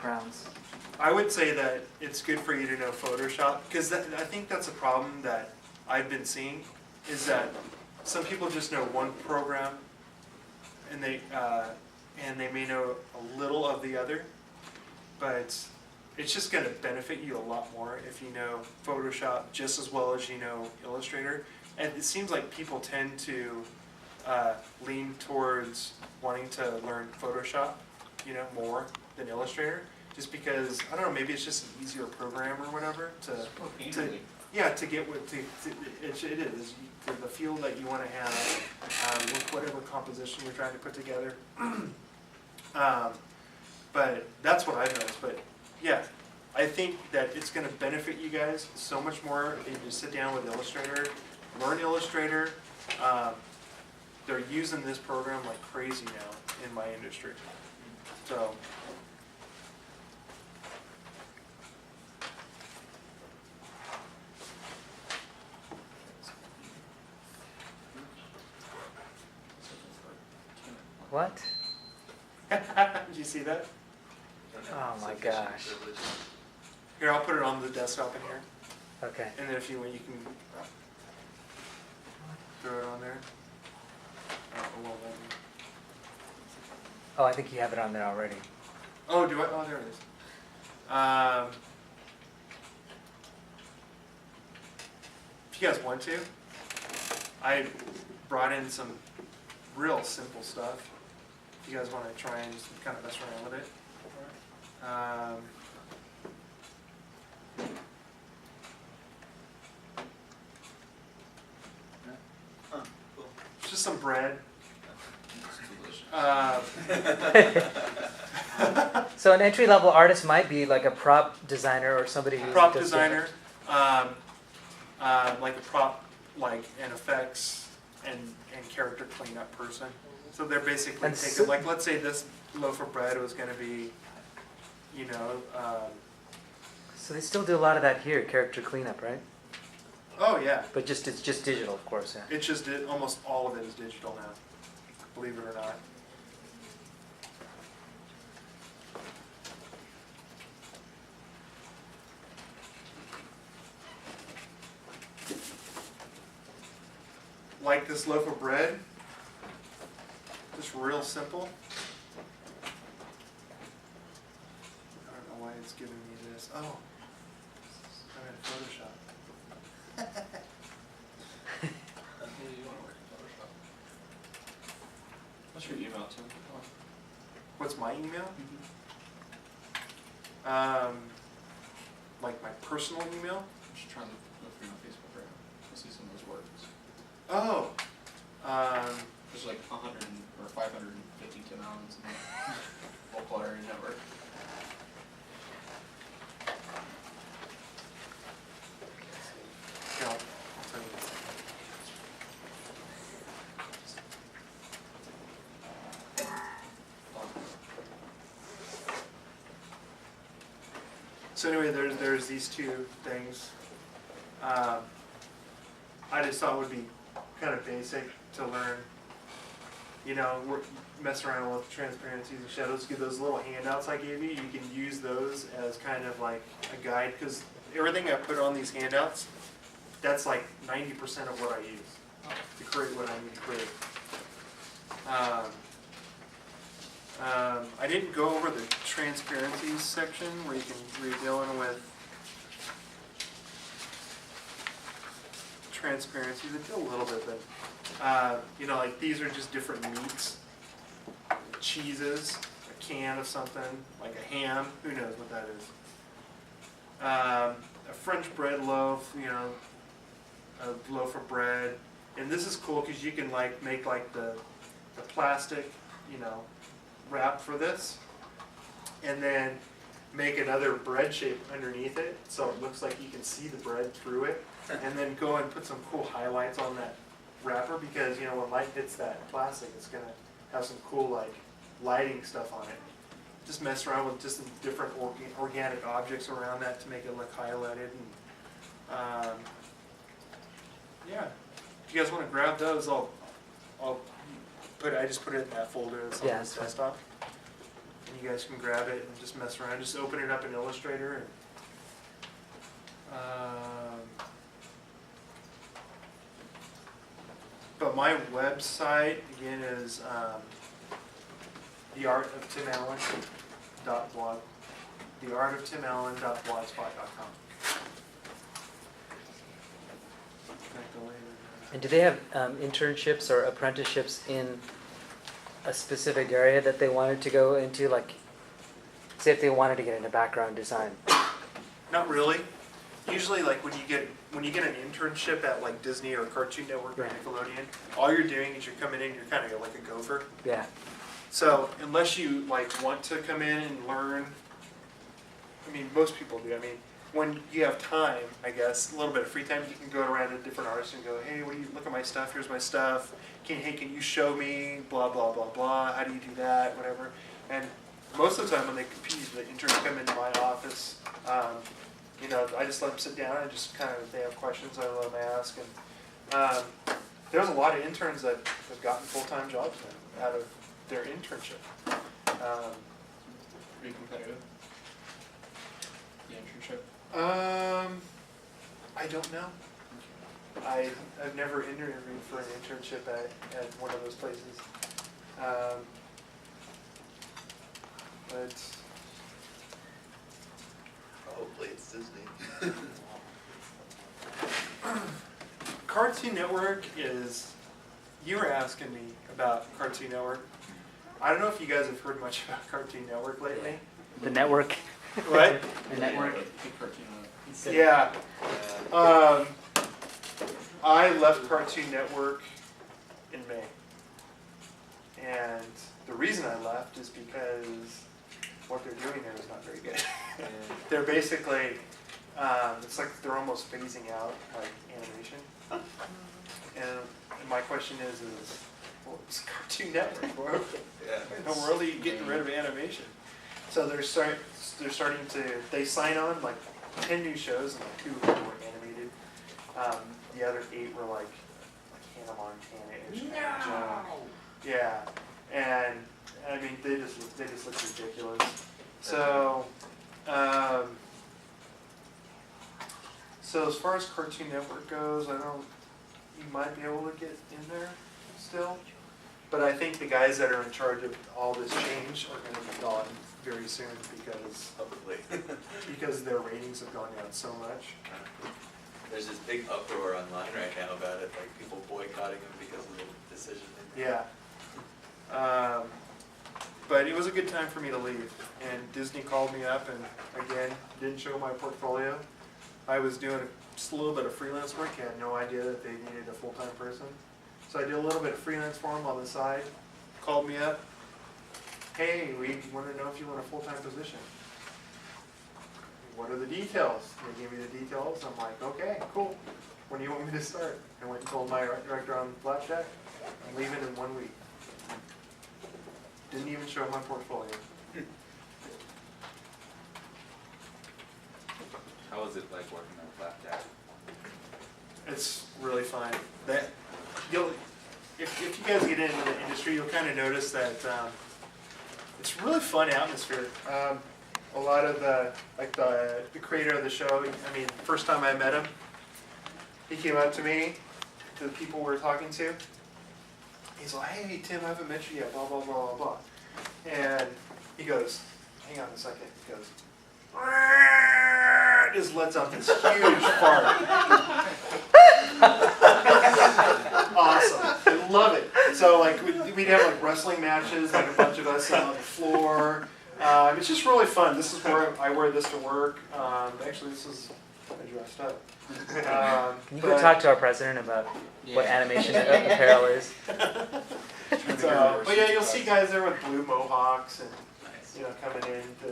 backgrounds. I would say that it's good for you to know Photoshop, because I think that's a problem that I've been seeing, is that some people just know one program, and they may know a little of the other, but it's just going to benefit you a lot more if you know Photoshop just as well as you know Illustrator. And it seems like people tend to lean towards wanting to learn Photoshop, more than Illustrator, just because, I don't know, maybe it's just an easier program or whatever to get what it is for the feel that you want to have with whatever composition you're trying to put together. But that's what I've noticed. But yeah, I think that it's going to benefit you guys so much more if you just sit down with Illustrator, learn Illustrator. They're using this program like crazy now in my industry. So. What? Did you see that? Oh my gosh. Here, I'll put it on the desktop in here. Okay. And then if you want, you can throw it on there. Oh, I think you have it on there already. Oh, do I? Oh, there it is. If you guys want to, I brought in some real simple stuff. If you guys want to try and just kind of mess around with it. Just some bread. So an entry-level artist might be like a prop designer or somebody who Prop does designer, like a prop, like and effects and character cleanup person. So they're basically taking, like, let's say this loaf of bread was going to be, So they still do a lot of that here, character cleanup, right? Oh yeah. But it's just digital, of course. Yeah. It's just almost all of it is digital now, believe it or not. Like this loaf of bread, just real simple. I don't know why it's giving me this. Oh, I'm in Photoshop. What's your email, Tim? What's my email? Like my personal email? I'm just trying to look through my Facebook right now. I see some of those words. Oh. There's like 100 or 550 Tim Allens in the local area network. Yeah, I'll tell you. So anyway, there's these two things. I just thought it would be kind of basic to learn. Mess around with transparencies and shadows. Give those little handouts I gave you. You can use those as kind of like a guide, because everything I put on these handouts, that's like 90% of what I use to create what I need to create. I didn't go over the transparencies section where you're dealing with transparencies. I did a little bit, but like these are just different meats, cheeses, a can of something, like a ham. Who knows what that is? A French bread loaf, a loaf of bread, and this is cool because you can like make like the plastic, wrap for this, and then make another bread shape underneath it so it looks like you can see the bread through it, and then go and put some cool highlights on that wrapper, because when light hits that plastic, it's gonna have some cool like lighting stuff on it. Just mess around with just some different organic objects around that to make it look highlighted. And yeah, if you guys want to grab those, I just put it in that folder that's on this desktop. And you guys can grab it and just mess around. Just open it up in Illustrator. And, but my website, again, is theartoftimallen.blog. theartoftimallen.blogspot.com. And do they have internships or apprenticeships in a specific area that they wanted to go into? Like, say if they wanted to get into background design. Not really. Usually, like when you get an internship at like Disney or Cartoon Network or Yeah. Nickelodeon, all you're doing is you're coming in, you're kind of like a gopher. Yeah. So unless you like want to come in and learn, I mean, most people do. I mean, when you have time, I guess, a little bit of free time, you can go around to different artists and go, hey, what do you look at my stuff? Here's my stuff. Can you show me? Blah blah blah blah. How do you do that? Whatever. And most of the time when they compete, the interns come into my office. You know, I just let them sit down and just kind of, if they have questions, I let them ask. And there's a lot of interns that have gotten full-time jobs now out of their internship. Pretty competitive. The internship. I don't know. I've never interviewed for an internship at one of those places. But Hopefully it's Disney. Cartoon Network is, you were asking me about Cartoon Network. I don't know if you guys have heard much about Cartoon Network lately. The network. What? The network. Big cartoon on it. Yeah. I left Cartoon Network in May. And the reason I left is because what they're doing there is not very good. They're basically, it's like they're almost phasing out like animation. And my question is well, it's Cartoon Network. Where in the world are you getting rid of animation? So they're starting to, they sign on like 10 new shows and like 2 of them were animated. The other 8 were like Hannah Montana-ish. No! Yeah, and I mean they just look ridiculous. So, so as far as Cartoon Network goes, you might be able to get in there still, but I think the guys that are in charge of all this change are going to be gone very soon because their ratings have gone down so much. There's this big uproar online right now about it, like people boycotting them because of the decision they made. Yeah. But it was a good time for me to leave. And Disney called me up and, again, didn't show my portfolio. I was doing just a little bit of freelance work. I had no idea that they needed a full-time person. So I did a little bit of freelance for them on the side. Called me up. Hey, we want to know if you want a full-time position. What are the details? They gave me the details. I'm like, okay, cool. When do you want me to start? I went and told my art director on Flapjack, I'm leaving in 1 week. Didn't even show my portfolio. How was it like working on Flapjack? It's really fun. If you guys get into the industry, you'll kind of notice that it's a really fun atmosphere. A lot of the creator of the show, I mean, first time I met him, he came up to me, to the people we were talking to. He's like, hey, Tim, I haven't met you yet, blah, blah, blah, blah, blah. And he goes, hang on a second. He goes, just lets out this huge fart. Awesome. I love it. So, like, we'd have, like, wrestling matches, like, a bunch of us on the floor. It's just really fun. This is where I wear this to work. Actually, this is, I dressed up. Can you go talk to our president about what animation apparel is? But yeah, you'll see guys there with blue mohawks and coming in to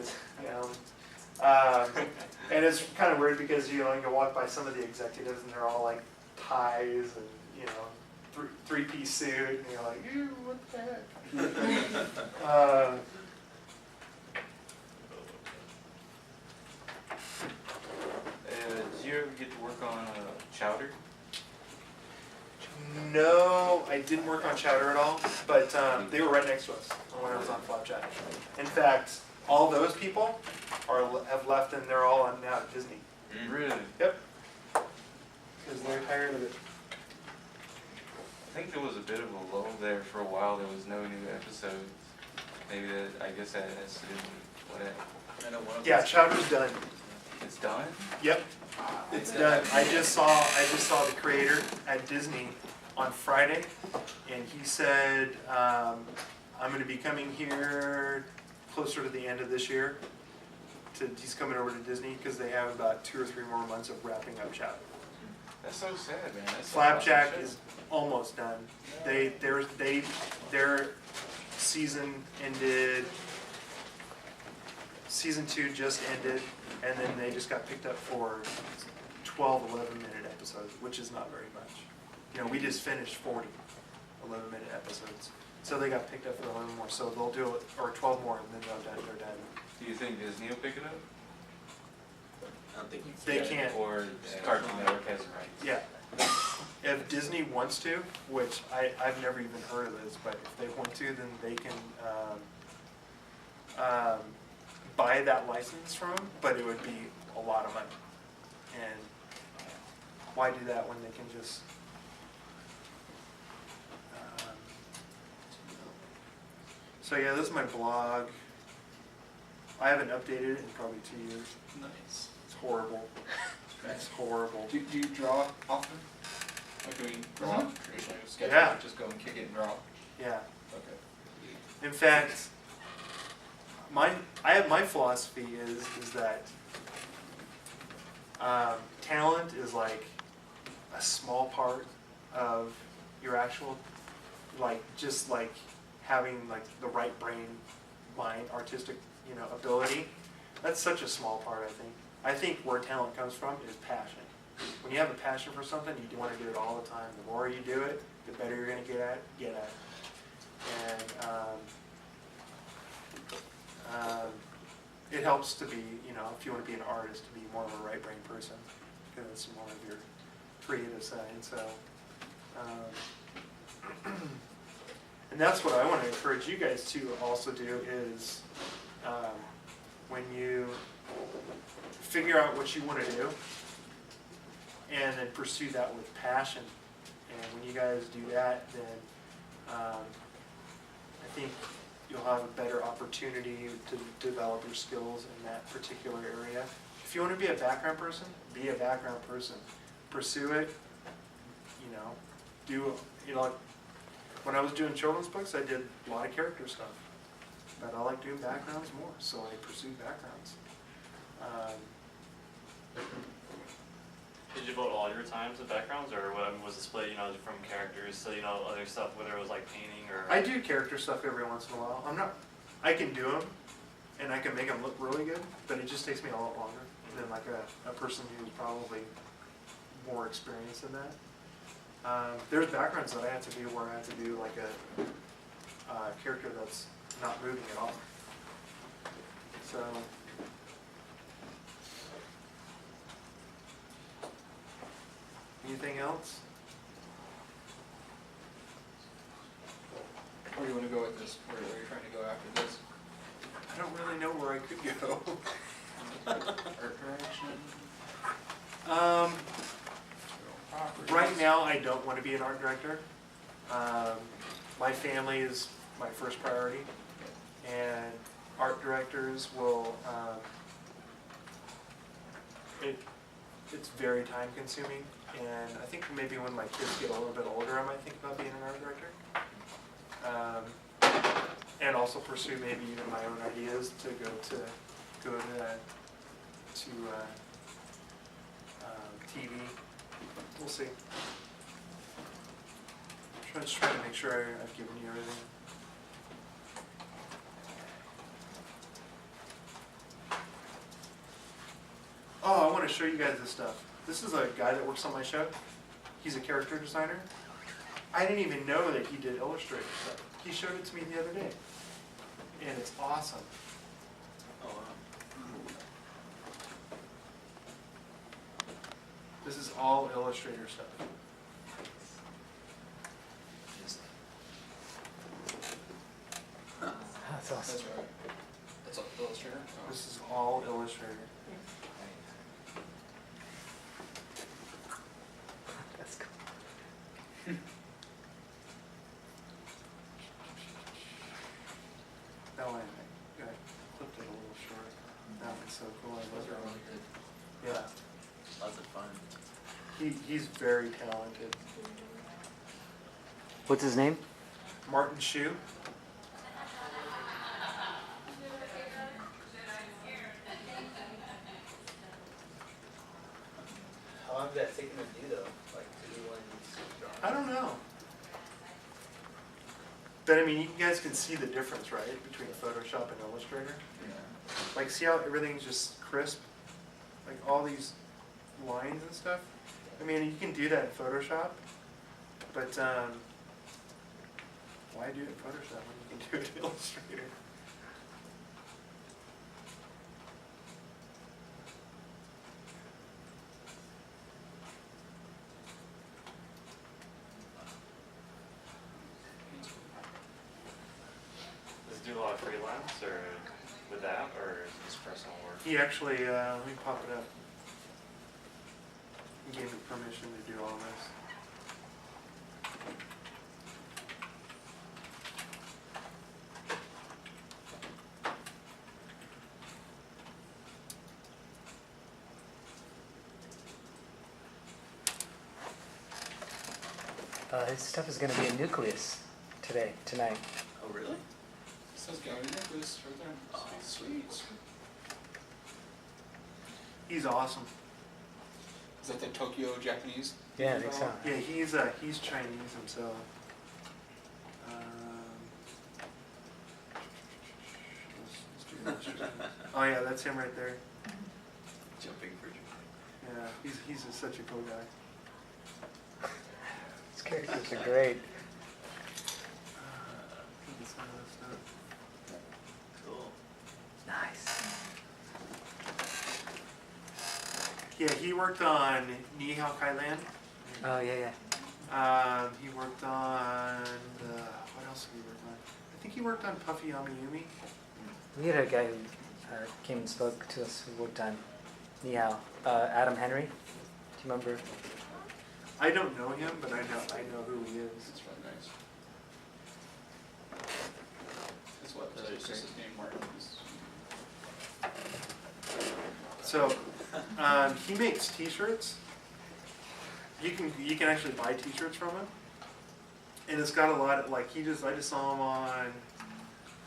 and it's kind of weird because you walk by some of the executives and they're all like ties and three-piece suit and you're like, ew, what the heck? Did you ever get to work on Chowder? No, I didn't work on Chowder at all, but they were right next to us when I was on Flapjack. In fact, all those people have left and they're all on now at Disney. Really? Yep. Because they're tired of it. I think there was a bit of a lull there for a while. There was no new episodes. Maybe that, I guess that has to do with whatever. I know one of Yeah, those- Chowder's done. It's done? Yep, it's done. I just saw the creator at Disney on Friday, and he said, I'm going to be coming here closer to the end of this year. He's coming over to Disney because they have about 2 or 3 more months of wrapping up Chowder. That's so sad, man. That's so Flapjack awesome shit. is almost done. Their season ended. Season 2 just ended, and then they just got picked up for 12 11-minute episodes, which is not very much. You know, we just finished 40 11-minute episodes, so they got picked up for 11 more. So they'll do it, or 12 more, and then they're done. Do you think Disney will pick it up? I don't think you They can't. Or Cartoon Network has it right? Yeah. If Disney wants to, which I've never even heard of this, but if they want to, then they can buy that license from them, but it would be a lot of money. And why do that when they can just... so yeah, this is my blog. I haven't updated it in probably 2 years. Nice. It's horrible. It's horrible. Do you draw often? Like we draw traditionally with sketches, Yeah. or just go and kick it and draw? Yeah. Okay. In fact, my philosophy is that talent is like a small part of your actual, like just like having like the right brain, mind, artistic, you know, ability. That's such a small part, I think. I think where talent comes from is passion. When you have a passion for something, you want to do it all the time. The more you do it, the better you're going to get at it. And it helps to be, you know, if you want to be an artist, to be more of a right brain person, because it's more of your creative side. So, and that's what I want to encourage you guys to also do is when you figure out what you want to do, and then pursue that with passion. And when you guys do that, then I think you'll have a better opportunity to develop your skills in that particular area. If you want to be a background person, be a background person. Pursue it, you know, you know, like when I was doing children's books, I did a lot of character stuff. But I like doing backgrounds more, so I pursued backgrounds. Did you devote all your time to backgrounds, or what was it split, you know, from characters to, you know, other stuff, whether it was like painting or... I do character stuff every once in a while. I can do them, and I can make them look really good, but it just takes me a lot longer than like a person who's probably more experienced in that. There's backgrounds that I have to do where I have to do like a character that's not moving at all. So... anything else? Where do you want to go with this? Where are you trying to go after this? I don't really know where I could go. Art direction? Right now, I don't want to be an art director. My family is my first priority, and art directors will, it's very time consuming, and I think maybe when my kids get a little bit older, I might think about being an art director. And also pursue maybe even my own ideas to go to TV. We'll see. Just trying to make sure I've given you everything. Oh, I want to show you guys this stuff. This is a guy that works on my show. He's a character designer. I didn't even know that he did Illustrator stuff. He showed it to me the other day. And it's awesome. Oh, wow. This is all Illustrator stuff. Illustrator. That's cool. That one, I clipped it a little short. That one's so cool. I love Those are that one. really good. Yeah, Lots of fun. he's very talented. What's his name? Martin Shu. How long did that take him to do though? Like to do one of these drawings? I don't know. But I mean, you guys can see the difference, right, between Photoshop and Illustrator? Yeah. Like, see how everything's just crisp? Like all these lines and stuff? I mean, you can do that in Photoshop, but why do it in Photoshop when you can do it in Illustrator? Does he do a lot of freelance or with that, or is this personal work? He actually, let me pop it up. He gave me permission to do all this. His stuff is going to be a nucleus tonight. Oh, really? Says gallery necklace right there. Oh. Sweet, sweet. He's awesome. Is that the Tokyo Japanese? Yeah, I think so. Yeah, he's Chinese himself. Let's do this. Oh yeah, that's him right there. Jumping for joy. Yeah, he's such a cool guy. His characters are great. Look at some of this stuff. Cool. Nice. Yeah, he worked on Ni Hao Kai Lan. Oh, yeah, yeah. He worked on what else did he work on? I think he worked on Puffy Amiyumi. We had a guy who came and spoke to us who worked on Ni Hao. Adam Henry. Do you remember? I don't know him, but I know who he is. It's really nice. His website is just his name, Martin. So he makes T-shirts. You can actually buy T-shirts from him, and it's got a lot of like I just saw him on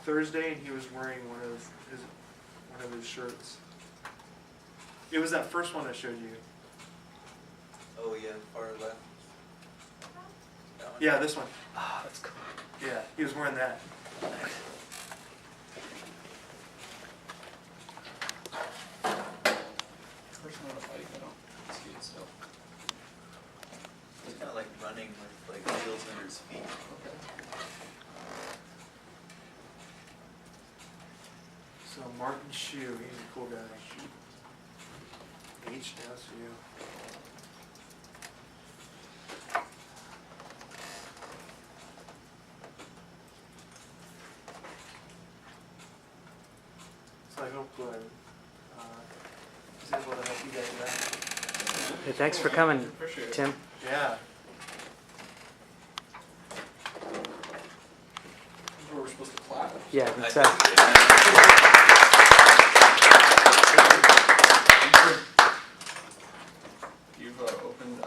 Thursday, and he was wearing one of his shirts. It was that first one I showed you. Oh yeah, far left. That one? Yeah, this one. Oh, that's cool. Yeah, he was wearing that. First one on a bike, I don't see it still. He's kind of like running with like wheels under his feet. Okay. So Martin Shu, he's a cool guy. HSU. So I hope was able to help you guys out. Hey, thanks for coming, Appreciate it. Tim. Yeah. This is where we're supposed to clap. Yeah, I think I so. think- You've opened